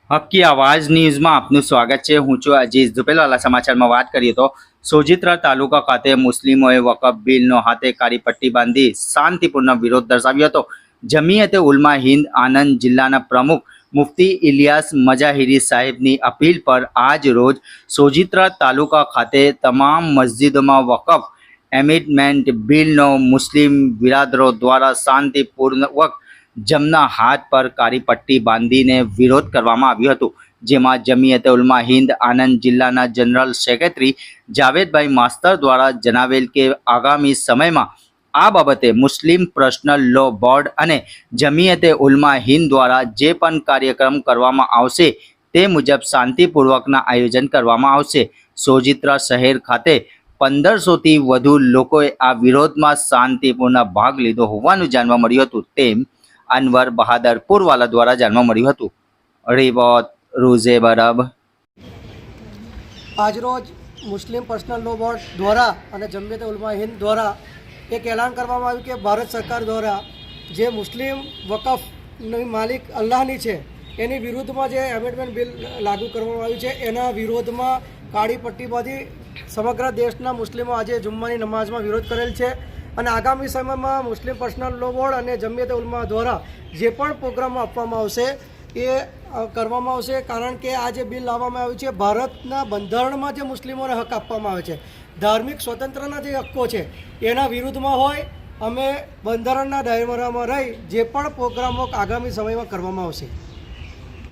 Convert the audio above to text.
હક્કી આવાજ ન્યૂઝમાં આપનું સ્વાગત છે। હું છું અજીઝ ઝુપેલવાલા। સમાચારમાં વાત કરીએ તો સોજિત્રા તાલુકા ખાતે મુસ્લિમોએ વકફ બિલનો હાથે કાળી પટ્ટી બાંધી શાંતિપૂર્ણ વિરોધ દર્શાવ્યો હતો। જમિયતે ઉલમા હિન્દ આણંદ જિલ્લાના પ્રમુખ મુફ્તી ઇલિયાસ મજાહિરી સાહેબની અપીલ પર આજ રોજ સોજિત્રા તાલુકા ખાતે તમામ મસ્જિદોમાં વકફ એમેન્ડમેન્ટ બિલનો મુસ્લિમ બિરાદરો દ્વારા શાંતિપૂર્વક જમના હાથ પર કાળી પટ્ટી બાંધીને વિરોધ કરવામાં આવ્યો હતો। જેમાં જમિયતે ઉલમા હિન્દ આણંદ જિલ્લાના જનરલ સેક્રેટરી જાવેદભાઈ માસ્તર દ્વારા જણાવેલ કે આગામી સમયમાં આ બાબતે મુસ્લિમ પર્સનલ લો બોર્ડ અને જમિયતે ઉલમા હિન્દ દ્વારા જે પણ કાર્યક્રમ કરવામાં આવશે તે મુજબ શાંતિપૂર્વકના આયોજન કરવામાં આવશે। સોજિત્રા શહેર ખાતે 1500થી વધુ લોકોએ આ વિરોધમાં શાંતિપૂર્ણ ભાગ લીધો હોવાનું જાણવા મળ્યું હતું તેમ અનવર બહાદર પુરવાલા દ્વારા જાણવા મળ્યું હતું। રિપોર્ટ રૂઝે બરબ। આજરોજ મુસ્લિમ પર્સનલ લો બોર્ડ દ્વારા અને જમિયતે ઉલમા હિન્દ દ્વારા એક એલાન કરવામાં આવ્યું કે ભારત સરકાર દ્વારા જે મુસ્લિમ વકફની માલિક અલ્લાહની છે એની વિરુદ્ધમાં જે એમેન્ડમેન્ટ બિલ લાગુ કરવામાં આવ્યું છે એના વિરોધમાં કાળી પટ્ટી બાંધી સમગ્ર દેશના મુસ્લિમો આજે જુમ્માની નમાઝમાં વિરોધ કરેલ છે અને આગામી સમયમાં મુસ્લિમ પર્સનલ લો બોર્ડ અને જમિયતે ઉલમા દ્વારા જે પણ પ્રોગ્રામો આપવામાં આવશે એ કરવામાં આવશે। કારણ કે આ જે બિલ લાવવામાં આવ્યું છે ભારતના બંધારણમાં જે મુસ્લિમોને હક આપવામાં આવે છે, ધાર્મિક સ્વતંત્રના જે હક્કો છે એના વિરુદ્ધમાં હોય। અમે બંધારણના દાયરામાં રહી જે પણ પ્રોગ્રામો આગામી સમયમાં કરવામાં આવશે